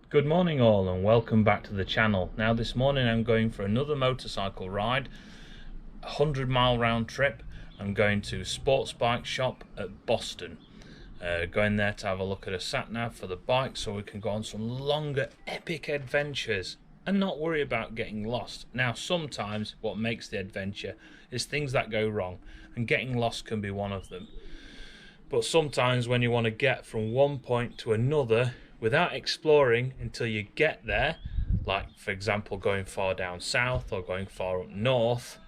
Good morning all and welcome back to the channel. Now this morning I'm going for another motorcycle ride, a 100-mile round trip. I'm going to SuperBikeShop at Boston. Going there to have a look at a sat-nav for the bike so we can go on some longer epic adventures and not worry about getting lost. Now sometimes what makes the adventure is things that go wrong, and getting lost can be one of them. But sometimes when you want to get from one point to another without exploring until you get there, like for example going far down south or going far up north,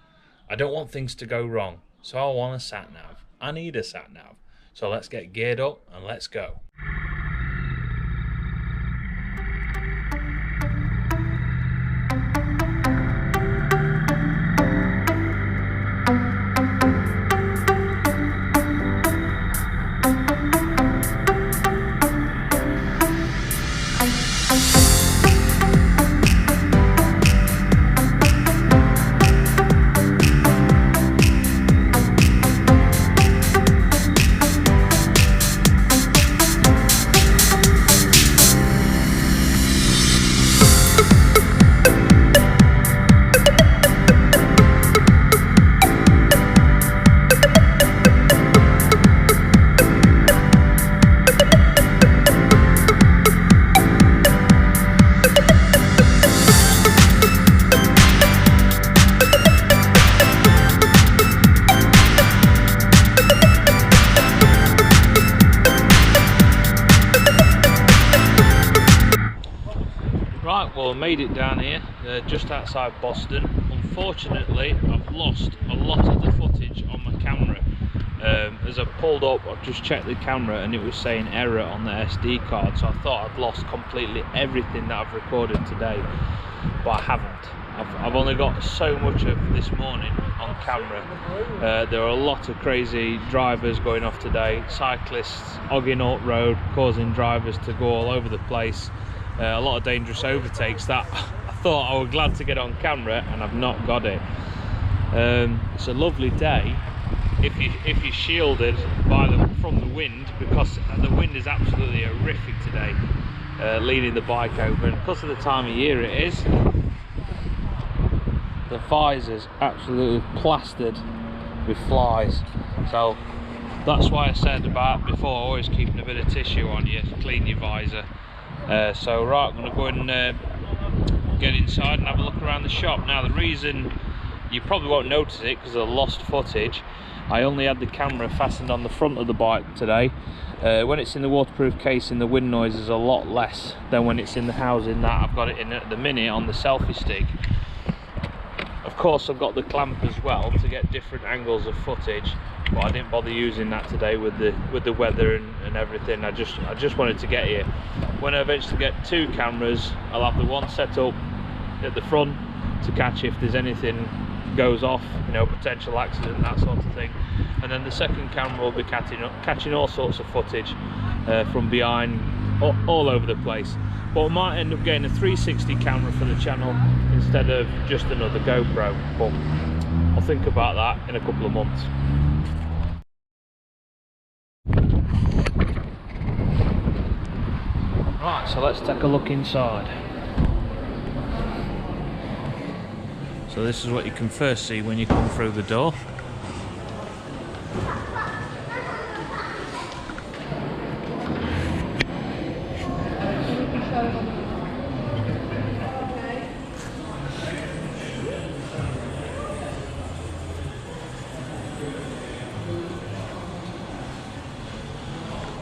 I don't want things to go wrong. So I want a sat nav. I need a sat nav. So let's get geared up and let's go. Right, well I made it down here, just outside Boston. Unfortunately, I've lost a lot of the footage on my camera. As I pulled up, I've just checked the camera and it was saying error on the SD card, so I thought I'd lost completely everything that I've recorded today, but I haven't. I've only got so much of this morning on camera. There are a lot of crazy drivers going off today, cyclists hogging up road, causing drivers to go all over the place. A lot of dangerous overtakes that I thought I was glad to get on camera, and I've not got it. It's a lovely day if you're shielded from the wind, because the wind is absolutely horrific today, leading the bike over, and because of the time of year it is, the visor's absolutely plastered with flies. So that's why I said about before, always keeping a bit of tissue on you to clean your visor. So right, I'm going to go and get inside and have a look around the shop. Now the reason you probably won't notice it because of the lost footage, I only had the camera fastened on the front of the bike today. When it's in the waterproof casing, the wind noise is a lot less than when it's in the housing that I've got it in at the minute on the selfie stick. Of course I've got the clamp as well to get different angles of footage, but I didn't bother using that today with the weather and everything. I just wanted to get here. When I eventually get two cameras, I'll have the one set up at the front to catch if there's anything goes off, you know, potential accident, that sort of thing, and then the second camera will be catching all sorts of footage from behind, all over the place. But I might end up getting a 360 camera for the channel instead of just another GoPro, but I'll think about that in a couple of months. Right, so let's take a look inside. So this is what you can first see when you come through the door.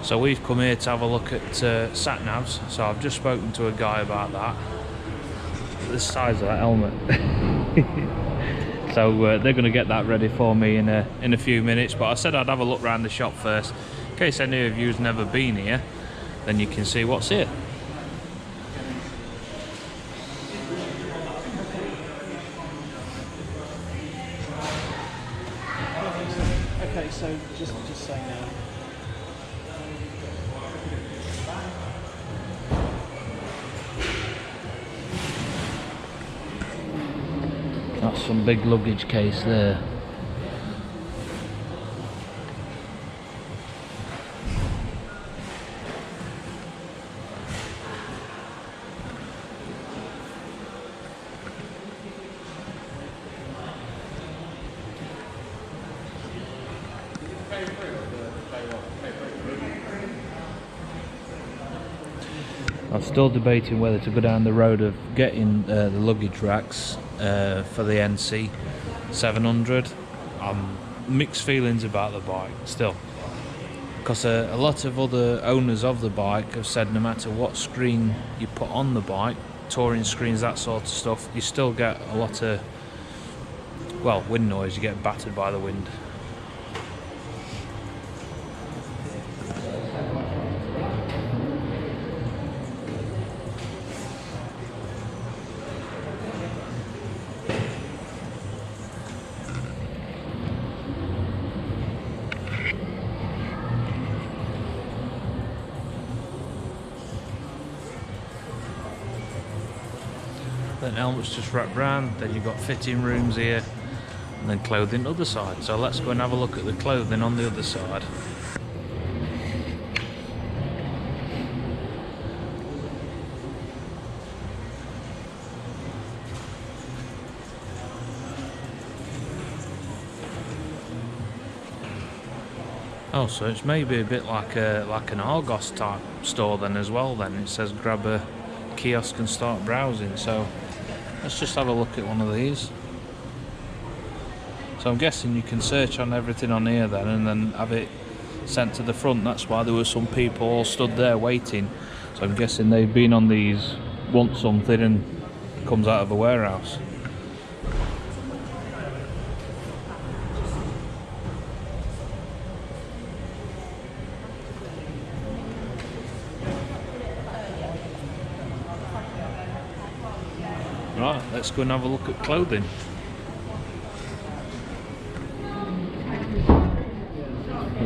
So we've come here to have a look at sat navs. So I've just spoken to a guy about that. The size of that helmet. So they're going to get that ready for me in a few minutes. But I said I'd have a look around the shop first, in case any of you's never been here. Then you can see what's here. Okay, so just saying now. That's some big luggage case there. I'm still debating whether to go down the road of getting the luggage racks for the NC 700. Mixed feelings about the bike still, because a lot of other owners of the bike have said no matter what screen you put on the bike, touring screens, that sort of stuff, you still get a lot of, well, wind noise. You get battered by the wind. Then helmets just wrapped round, then you've got fitting rooms here, and then clothing other side. So let's go and have a look at the clothing on the other side. Oh, so it's maybe a bit like an Argos type store then as well. Then it says grab a kiosk and start browsing. So let's just have a look at one of these. So I'm guessing you can search on everything on here then, and then have it sent to the front. That's why there were some people all stood there waiting. So I'm guessing they've been on these, want something, and it comes out of a warehouse. Right, let's go and have a look at clothing.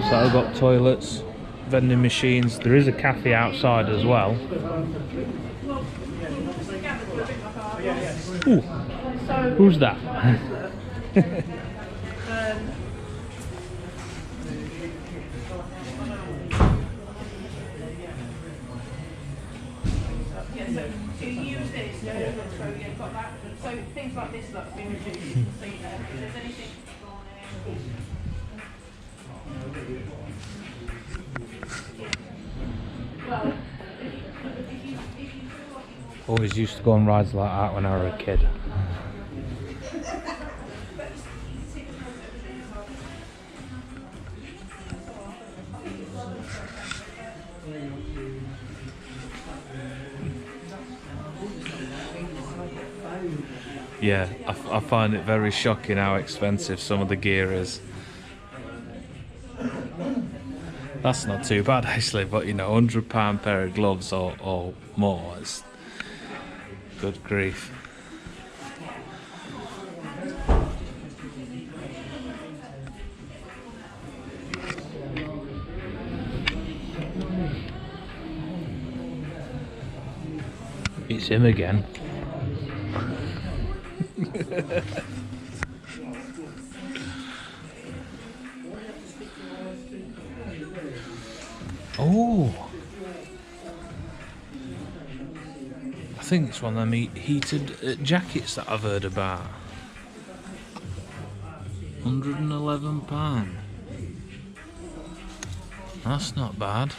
So I've got toilets, vending machines. There is a cafe outside as well. Ooh, who's that? So things like this have been reduced. So you know, if there's anything well, if you feel like Always used to go on rides like that when I was a kid. Yeah, I find it very shocking how expensive some of the gear is. That's not too bad actually, but you know, £100 pair of gloves or more, it's good grief. It's him again. Oh, I think it's one of them heated jackets that I've heard about. £111. That's not bad.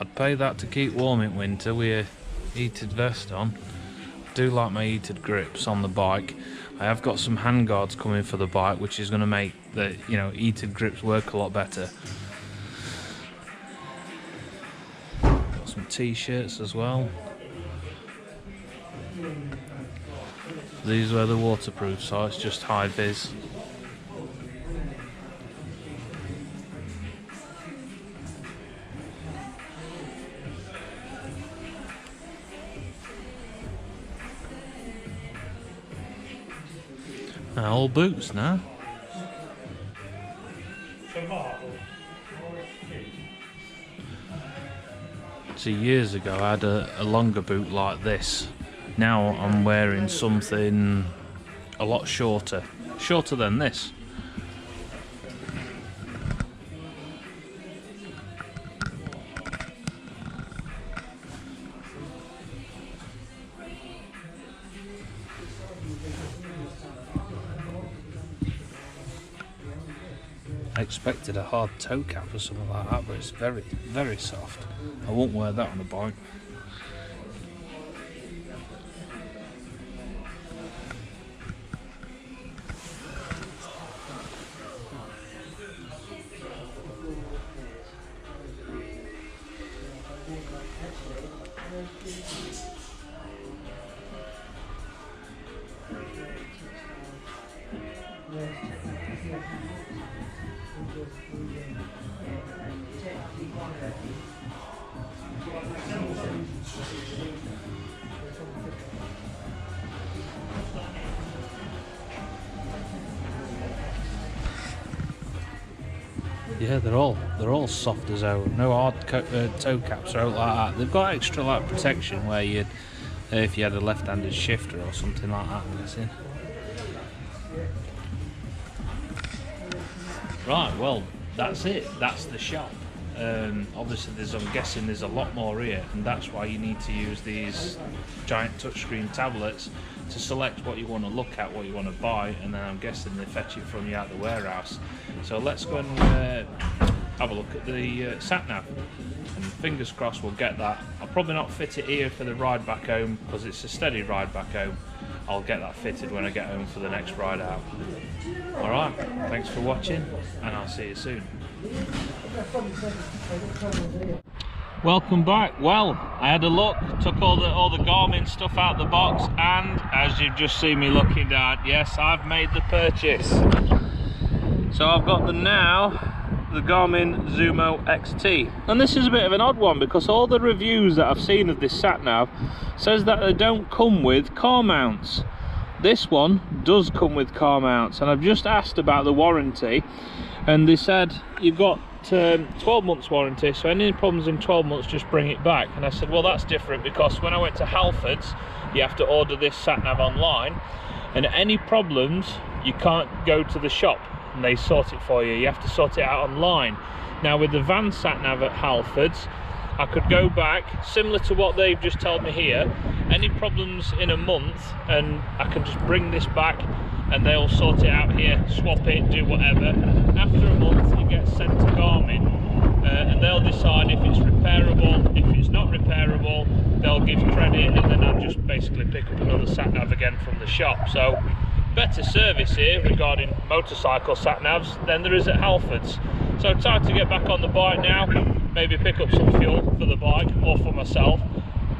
I'd pay that to keep warm in winter with a heated vest on. I do like my heated grips on the bike. I have got some handguards coming for the bike, which is going to make the heated grips work a lot better. Got some t-shirts as well. These were the waterproof, so it's just high vis. All boots now. See, years ago I had a longer boot like this. Now I'm wearing something a lot shorter than this. expected a hard toe cap or something like that, but it's very, very soft. I won't wear that on a bike. Yeah, they're all soft as out. No hard toe caps or out like that. They've got extra like protection where you'd if you had a left-handed shifter or something like that, I'm guessing. Right, well, that's it. That's the shop. Obviously, I'm guessing there's a lot more here, and that's why you need to use these giant touchscreen tablets to select what you want to look at, what you want to buy, and then I'm guessing they fetch it from you out the warehouse. So let's go and have a look at the sat-nav, and fingers crossed we'll get that. I'll probably not fit it here for the ride back home because it's a steady ride back home. I'll get that fitted when I get home for the next ride out. Alright, thanks for watching, and I'll see you soon. Welcome back. Well, I had a look, took all the Garmin stuff out the box, and as you've just seen me looking down, yes, I've made the purchase. So I've got the Garmin Zumo XT, and this is a bit of an odd one because all the reviews that I've seen of this sat-nav says that they don't come with car mounts. This one does come with car mounts, and I've just asked about the warranty, and they said you've got 12 months warranty, so any problems in 12 months just bring it back. And I said, well, that's different because when I went to Halfords, you have to order this sat-nav online, and any problems you can't go to the shop and they sort it for you. You have to sort it out online. Now with the van sat-nav at Halfords, I could go back, similar to what they've just told me here, any problems in a month, and I can just bring this back and they'll sort it out here, swap it, do whatever. After a month you get sent to Garmin, and they'll decide if it's repairable. If it's not repairable, they'll give credit, and then I'll just basically pick up another sat-nav again from the shop. So better service here regarding motorcycle sat-navs than there is at Halfords. So time to get back on the bike now, maybe pick up some fuel for the bike or for myself,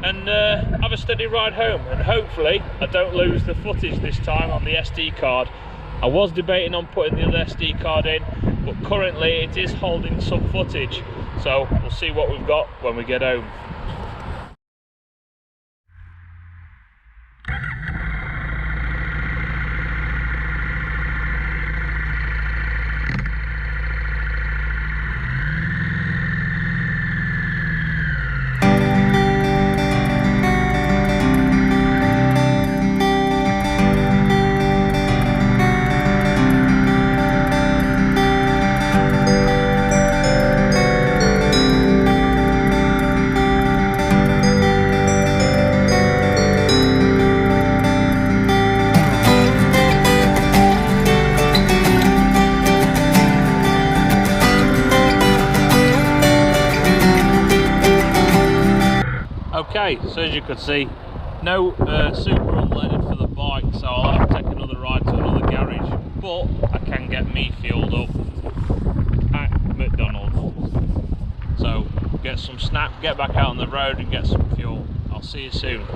and have a steady ride home, and hopefully I don't lose the footage this time on the SD card. I was debating on putting the other SD card in, but currently it is holding some footage, so we'll see what we've got when we get home. Okay, so as you could see, no super unleaded for the bike, so I'll have to take another ride to another garage, but I can get me fueled up at McDonald's. So get some snap, get back out on the road and get some fuel. I'll see you soon.